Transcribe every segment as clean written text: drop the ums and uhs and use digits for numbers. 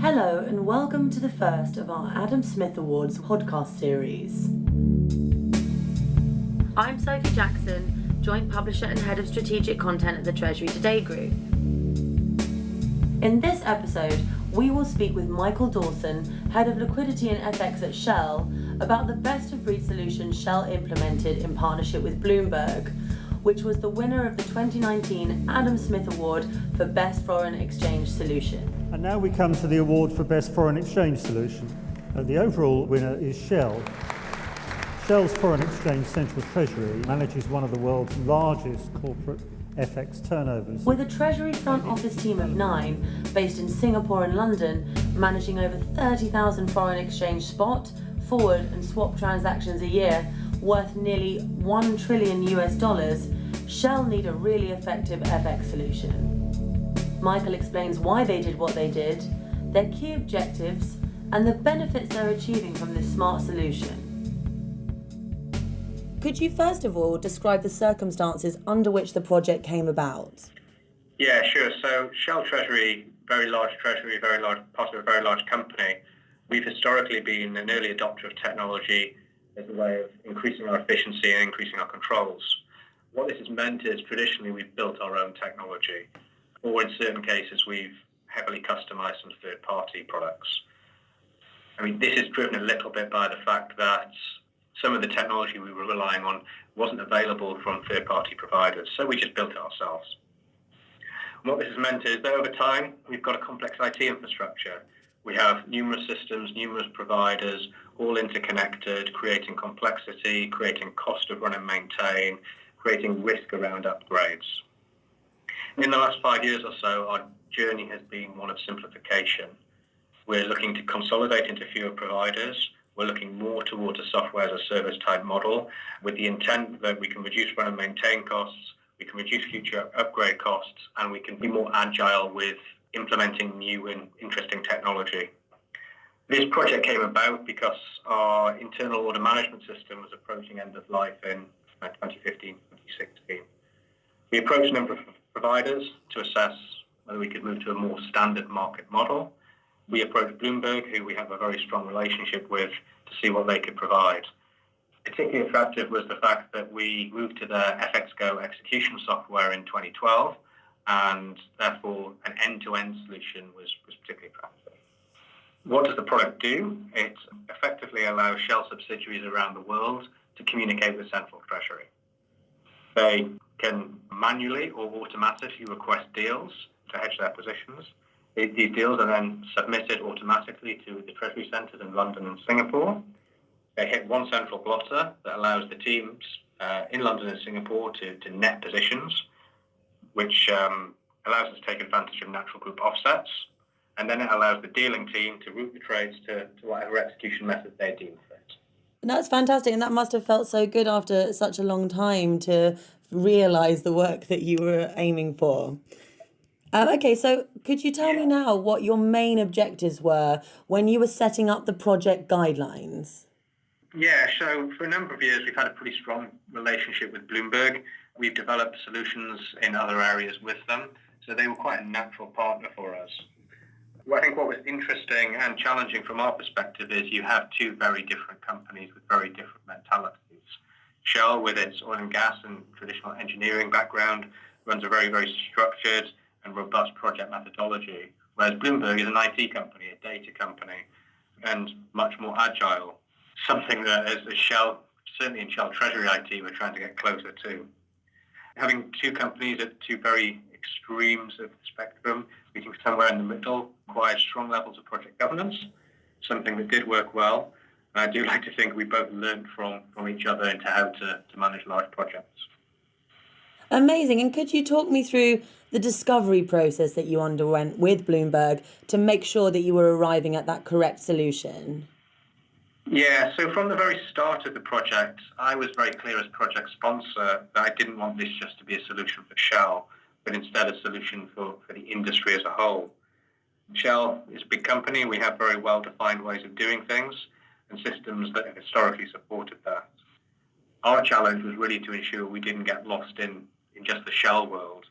Hello and welcome to the first of our Adam Smith Awards podcast series. I'm Sophie Jackson, Joint Publisher and Head of Strategic Content at the Treasury Today Group. In this episode, we will speak with Michael Dawson, Head of Liquidity and FX at Shell, about the best-of-breed solution Shell implemented in partnership with Bloomberg, which was the winner of the 2019 Adam Smith Award for Best Foreign Exchange Solution. And now we come to the award for Best Foreign Exchange Solution. The overall winner is Shell. Shell's foreign exchange central treasury manages one of the world's largest corporate FX turnovers. With a Treasury front office team of 9, based in Singapore and London, managing over 30,000 foreign exchange spot, forward and swap transactions a year, worth nearly $1 trillion, Shell need a really effective FX solution. Michael explains why they did what they did, their key objectives, and the benefits they're achieving from this smart solution. Could you first of all describe the circumstances under which the project came about? Yeah, sure. So Shell Treasury, very large part of a very large company. We've historically been an early adopter of technology as a way of increasing our efficiency and increasing our controls. What this has meant is traditionally we've built our own technology, or in certain cases we've heavily customized some third-party products. I mean, this is driven a little bit by the fact that some of the technology we were relying on wasn't available from third-party providers, so we just built it ourselves. And what this has meant is that over time, we've got a complex IT infrastructure. We have numerous systems, numerous providers, all interconnected, creating complexity, creating cost of run and maintain, creating risk around upgrades. In the last 5 years or so, our journey has been one of simplification. We're looking to consolidate into fewer providers. We're looking more towards a software as a service type model with the intent that we can reduce run and maintain costs, we can reduce future upgrade costs, and we can be more agile with implementing new and interesting technology. This project came about because our internal order management system was approaching end of life in 2015, 2016. We approached a number of providers to assess whether we could move to a more standard market model. We approached Bloomberg, who we have a very strong relationship with, to see what they could provide. Particularly attractive was the fact that we moved to the FXGo execution software in 2012, and therefore an end-to-end solution was particularly attractive. What does the product do? It effectively allows Shell subsidiaries around the world to communicate with Central Treasury. They can manually or automatically request deals to hedge their positions. These deals are then submitted automatically to the Treasury centres in London and Singapore. They hit one central blotter that allows the teams in London and Singapore to net positions, which allows us to take advantage of natural group offsets. And then it allows the dealing team to route the trades to whatever execution method they deem fit. That's fantastic, and that must have felt so good after such a long time to realise the work that you were aiming for. Okay, so could you tell me now what your main objectives were when you were setting up the project guidelines? Yeah, so for a number of years, we've had a pretty strong relationship with Bloomberg. We've developed solutions in other areas with them, so they were quite a natural partner for us. I think what was interesting and challenging from our perspective is you have two very different companies with very different mentalities. Shell, with its oil and gas and traditional engineering background, runs a very, very structured and robust project methodology, whereas Bloomberg is an IT company, a data company, and much more agile, something that as Shell, certainly in Shell Treasury IT, we're trying to get closer to. Having two companies at two very extremes of the spectrum, meeting somewhere in the middle, required strong levels of project governance, something that did work well. And I do like to think we both learned from each other into how to manage large projects. Amazing. And could you talk me through the discovery process that you underwent with Bloomberg to make sure that you were arriving at that correct solution? Yeah, so from the very start of the project, I was very clear as project sponsor that I didn't want this just to be a solution for Shell, but instead a solution for the industry as a whole. Shell is a big company. We have very well-defined ways of doing things and systems that have historically supported that. Our challenge was really to ensure we didn't get lost in just the Shell world.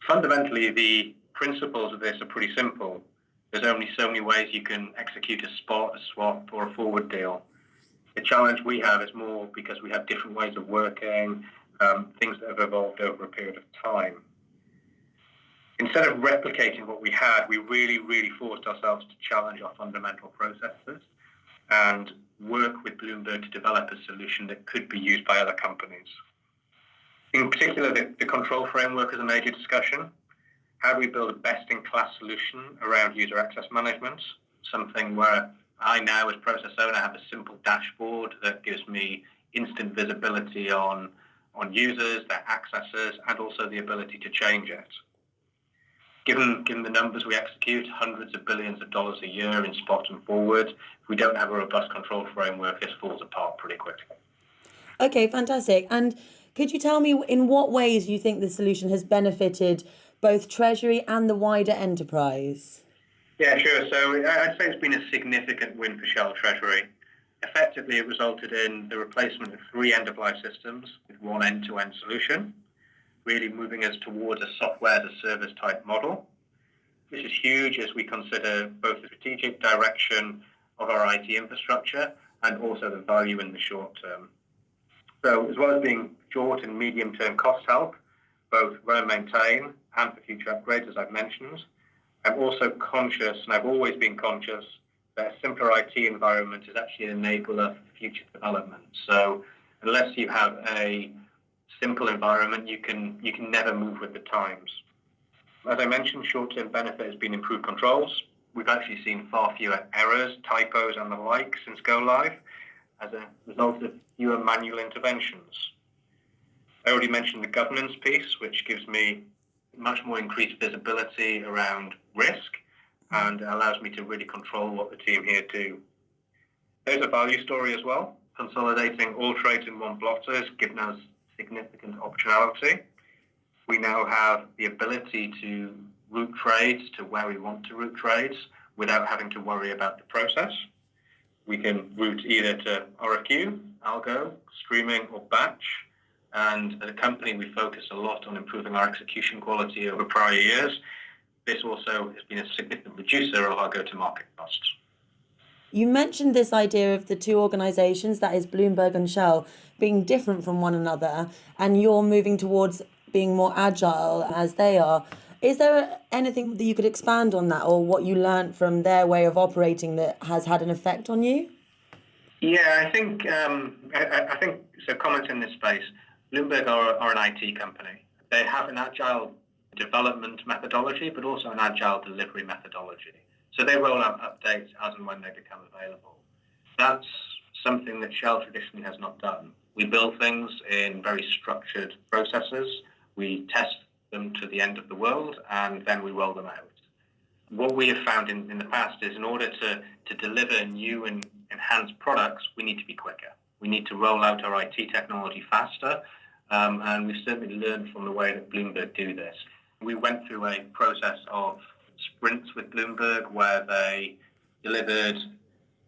Fundamentally, the principles of this are pretty simple. There's only so many ways you can execute a spot, a swap, or a forward deal. The challenge we have is more because we have different ways of working, things that have evolved over a period of time. Instead of replicating what we had, we really forced ourselves to challenge our fundamental processes and work with Bloomberg to develop a solution that could be used by other companies. In particular, the control framework is a major discussion. How do we build a best-in-class solution around user access management? Something where I now, as process owner, have a simple dashboard that gives me instant visibility on users, their accesses, and also the ability to change it. Given the numbers we execute, hundreds of billions of dollars a year in spot and forward, if we don't have a robust control framework, this falls apart pretty quickly. Okay, fantastic. And could you tell me in what ways you think the solution has benefited both Treasury and the wider enterprise? Yeah, sure. So I'd say it's been a significant win for Shell Treasury. Effectively, it resulted in the replacement of 3 end-of-life systems with one end-to-end solution, really moving us towards a software-as-a-service type model. This is huge as we consider both the strategic direction of our IT infrastructure and also the value in the short term. So as well as being short and medium-term cost help, both run and maintain and for future upgrades, as I've mentioned, I'm also conscious, and I've always been conscious, that a simpler IT environment is actually an enabler for future development. So unless you have a simple environment, you can never move with the times. As I mentioned, short-term benefit has been improved controls. We've actually seen far fewer errors, typos, and the like since go live as a result of fewer manual interventions. I already mentioned the governance piece, which gives me much more increased visibility around risk and allows me to really control what the team here do. There's a value story as well. Consolidating all trades in one blotter has given us significant optionality. We now have the ability to route trades to where we want to route trades without having to worry about the process. We can route either to RFQ, algo, streaming, or batch. And as a company, we focus a lot on improving our execution quality over prior years. This also has been a significant reducer of our go-to-market costs. You mentioned this idea of the two organisations, that is Bloomberg and Shell, being different from one another, and you're moving towards being more agile as they are. Is there anything that you could expand on that, or what you learned from their way of operating that has had an effect on you? Yeah, I think so. Comments in this space. Bloomberg are an IT company. They have an agile development methodology, but also an agile delivery methodology. So they roll out updates as and when they become available. That's something that Shell traditionally has not done. We build things in very structured processes. We test them to the end of the world, and then we roll them out. What we have found in the past is in order to deliver new and enhanced products, we need to be quicker. We need to roll out our IT technology faster, and we've certainly learned from the way that Bloomberg do this. We went through a process of sprints with Bloomberg where they delivered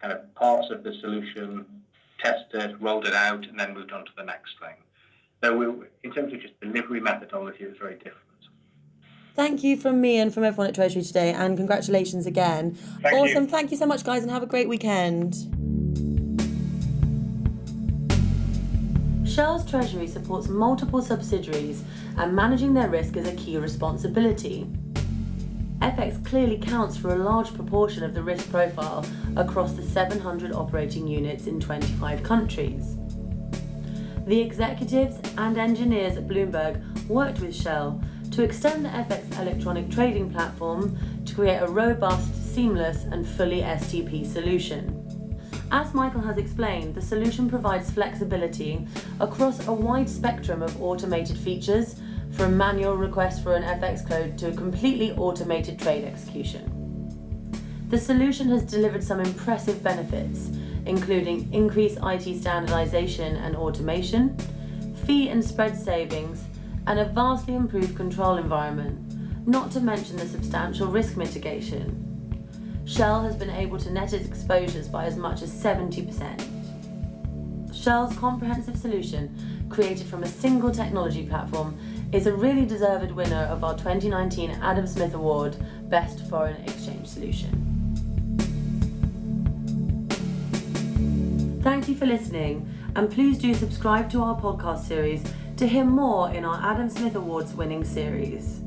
kind of parts of the solution, tested, rolled it out, and then moved on to the next thing. So in terms of just delivery methodology, it was very different. Thank you from me and from everyone at Treasury Today, and congratulations again. Awesome. Thank you so much, guys, and have a great weekend. Shell's Treasury supports multiple subsidiaries, and managing their risk is a key responsibility. FX clearly counts for a large proportion of the risk profile across the 700 operating units in 25 countries. The executives and engineers at Bloomberg worked with Shell to extend the FX electronic trading platform to create a robust, seamless and fully STP solution. As Michael has explained, the solution provides flexibility across a wide spectrum of automated features, from manual request for an FX code to a completely automated trade execution. The solution has delivered some impressive benefits, including increased IT standardization and automation, fee and spread savings, and a vastly improved control environment, not to mention the substantial risk mitigation. Shell has been able to net its exposures by as much as 70%. Shell's comprehensive solution, created from a single technology platform, is a really deserved winner of our 2019 Adam Smith Award Best Foreign Exchange Solution. Thank you for listening, and please do subscribe to our podcast series to hear more in our Adam Smith Awards winning series.